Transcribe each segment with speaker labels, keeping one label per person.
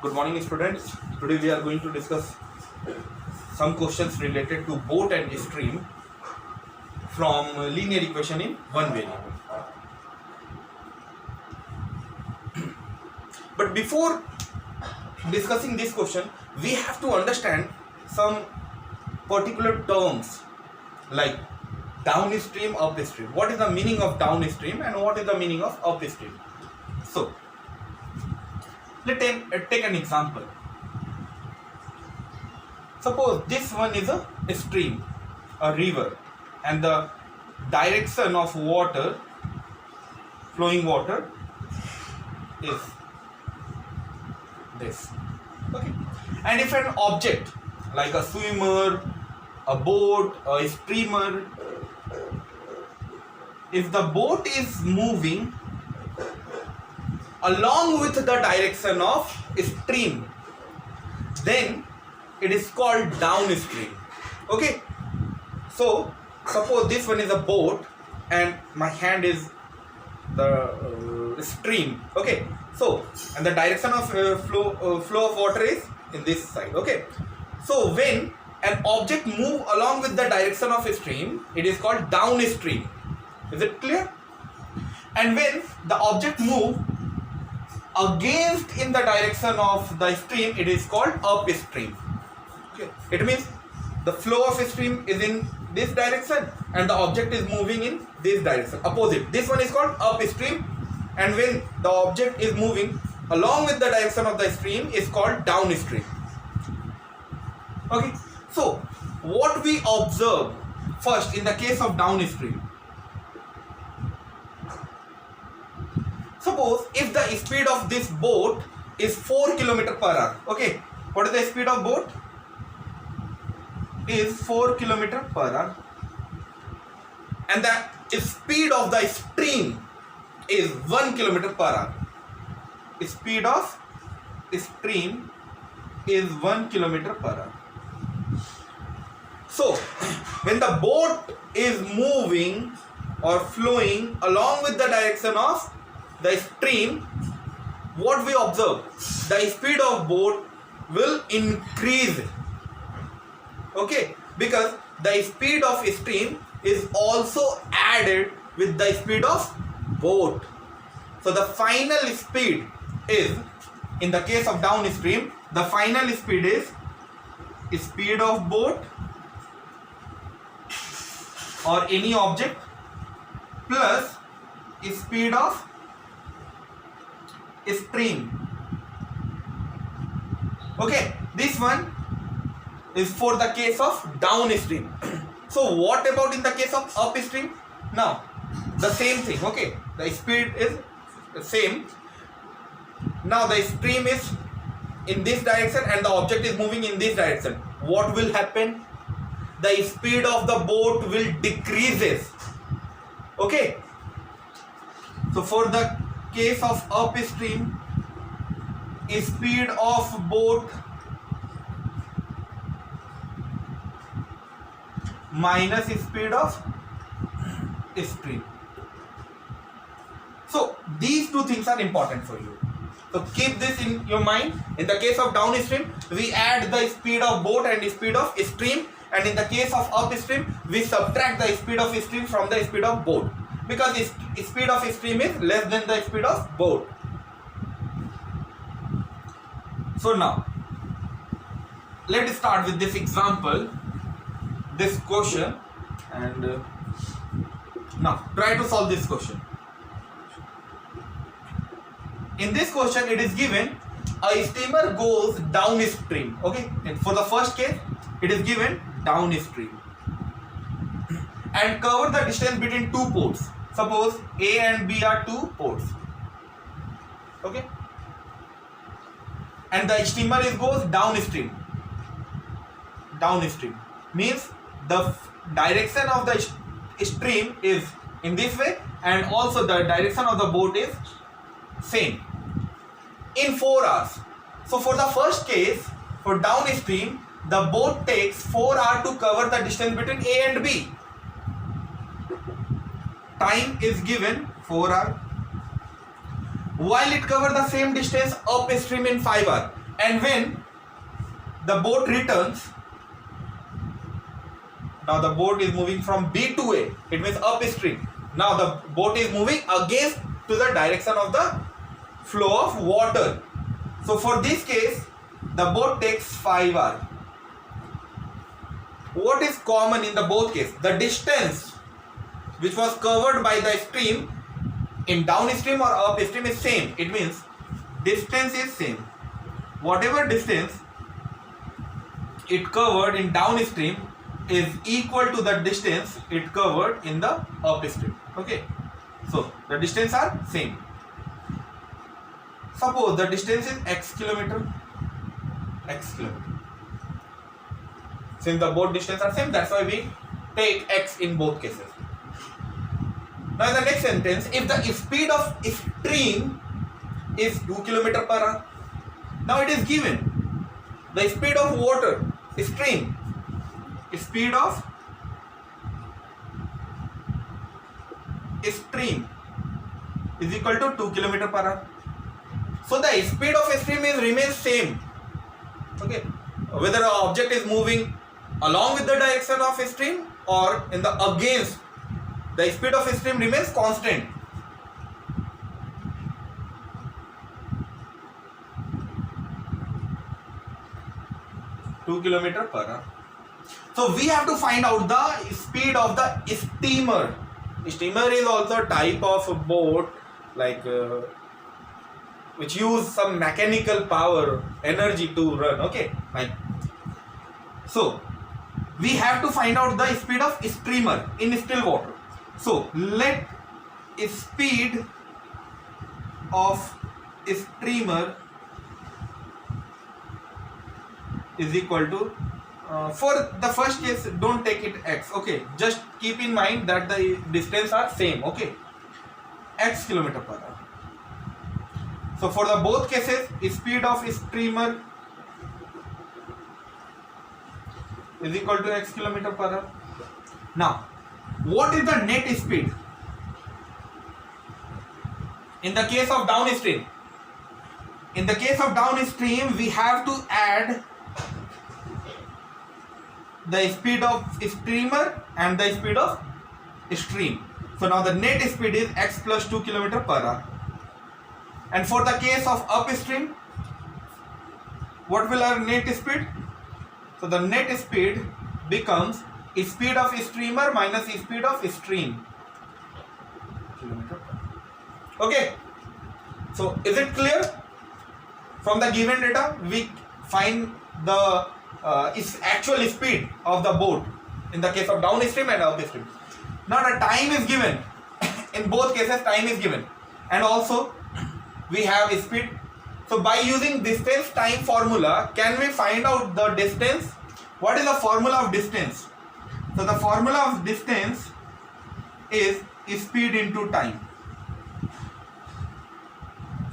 Speaker 1: Good morning, students. Today we are going to discuss some questions related to boat and stream from linear equation in one variable. But before discussing this question, we have to understand some particular terms like downstream, upstream. What is the meaning of downstream and what is the meaning of upstream? So, let's take an example. Suppose this one is a stream, a river, and the direction of water, flowing water, is this. Okay. And if an object like a swimmer, a boat, a streamer, if the boat is moving along with the direction of stream, then it is called downstream. Okay, so suppose this one is a boat and my hand is the stream. Okay, so and the direction of flow of water is in this side. Okay, so when an object move along with the direction of a stream, it is called downstream. Is it clear? And when the object move against in the direction of the stream, it is called upstream. Okay. It means the flow of a stream is in this direction and the object is moving in this direction, opposite. This one is called upstream, and when the object is moving along with the direction of the stream is called downstream. Okay, so what we observe first in the case of downstream. Suppose if the speed of this boat is 4 km per hour. Okay, what is the speed of boat? Is 4 km per hour, and the speed of the stream is 1 km per hour. Speed of stream is 1 km per hour. So when the boat is moving or flowing along with the direction of the stream, what we observe, the speed of boat will increase. Okay, because the speed of stream is also added with the speed of boat. So the final speed is, in the case of downstream, the final speed is speed of boat or any object plus speed of stream. Okay, this one is for the case of downstream. So what about in the case of upstream? Now the same thing. Okay, the speed is the same. Now the stream is in this direction and the object is moving in this direction. What will happen? The speed of the boat will decreases. Okay, so for the case of upstream, speed of boat minus speed of stream. So these two things are important for you. So keep this in your mind. In the case of downstream, we add the speed of boat and speed of stream, and in the case of upstream, we subtract the speed of stream from the speed of boat, because the speed of stream is less than the speed of boat. So now let's start with this example, this question, and now try to solve this question. In this question, it is given a steamer goes downstream. Okay, and for the first case, it is given downstream and cover the distance between two ports. Suppose A and B are two ports. Okay, and the steamer goes downstream. Downstream means the direction of the stream is in this way, and also the direction of the boat is same in 4 hours. So for the first case, for downstream, the boat takes 4 hours to cover the distance between A and B. Time is given 4 hours. while it covers the same distance upstream in 5 hours. And when the boat returns, now the boat is moving from B to A, it means upstream. Now the boat is moving against to the direction of the flow of water. So for this case, the boat takes 5 hours. What is common in the both cases? The distance which was covered by the stream in downstream or upstream is same. It means distance is same. Whatever distance it covered in downstream is equal to the distance it covered in the upstream. Okay, so the distance are same. Suppose the distance is x kilometer. Since the both distance are same, that's why we take x in both cases. Now in the next sentence, if the speed of stream is 2 km per hour, now it is given the speed of water, stream, speed of stream is equal to 2 km per hour. So the speed of stream remains same. Okay, whether an object is moving along with the direction of stream or in the against, the speed of stream remains constant. Two km per hour. So we have to find out the speed of the steamer. Steamer is also a type of boat, like which use some mechanical power, energy to run. Okay, like so we have to find out the speed of streamer in still water. So let speed of streamer is equal to for the first case, don't take it x. Okay, just keep in mind that the distance are same. Okay, x km per hour. So for the both cases, speed of streamer is equal to x km per hour. Now, what is the net speed in the case of downstream? In the case of downstream, we have to add the speed of streamer and the speed of stream. So now the net speed is x plus 2 km per hour. And for the case of upstream, what will our net speed? So the net speed becomes speed of streamer minus speed of stream. Okay. So is it clear? From the given data, we find the actual speed of the boat in the case of downstream and upstream. Now the time is given. In both cases, time is given, and also we have speed. So by using distance time formula, can we find out the distance? What is the formula of distance? So the formula of distance is speed into time.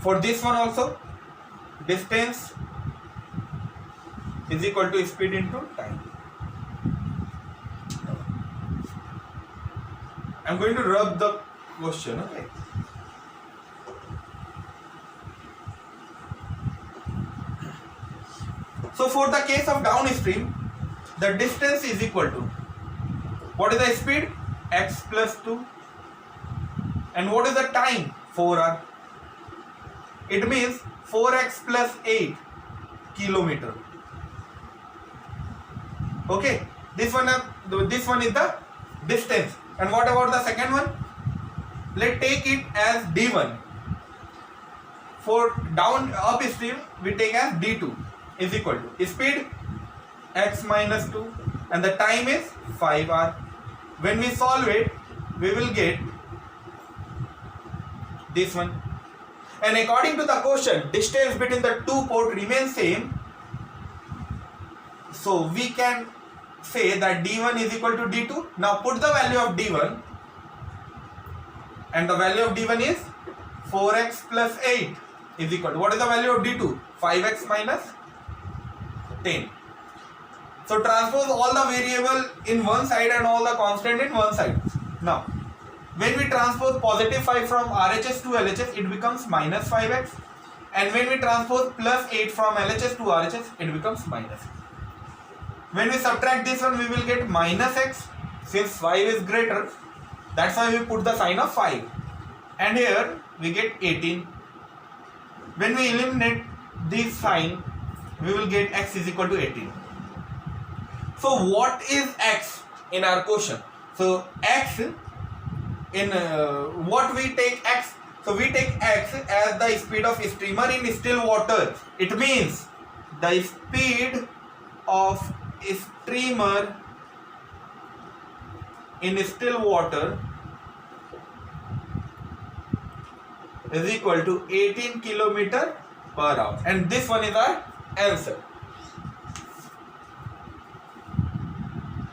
Speaker 1: For this one also, distance is equal to speed into time. I'm going to rub the question. Okay. So for the case of downstream, the distance is equal to, what is the speed? X plus 2. And what is the time? 4 hours. It means 4x plus 8 kilometer. Okay, this one is the distance. And what about the second one? Let's take it as d1. For down upstream, we take as d2 is equal to speed x minus 2 and the time is 5 hours. When we solve it, we will get this one. And according to the question, distance between the two ports remains same. So we can say that d1 is equal to d2. Now put the value of d1, and the value of d1 is 4x plus 8 is equal to, what is the value of d2? 5x minus 10. So transpose all the variable in one side and all the constant in one side. Now when we transpose positive 5 from RHS to LHS, it becomes minus 5x. And when we transpose plus 8 from LHS to RHS, it becomes minus. When we subtract this one, we will get minus x. Since 5 is greater, that's why we put the sign of 5. And here we get 18. When we eliminate this sign, we will get x is equal to 18. So what is x in our question? So x in what we take x? So we take x as the speed of streamer in still water. It means the speed of streamer in still water is equal to 18 km/h, and this one is our answer.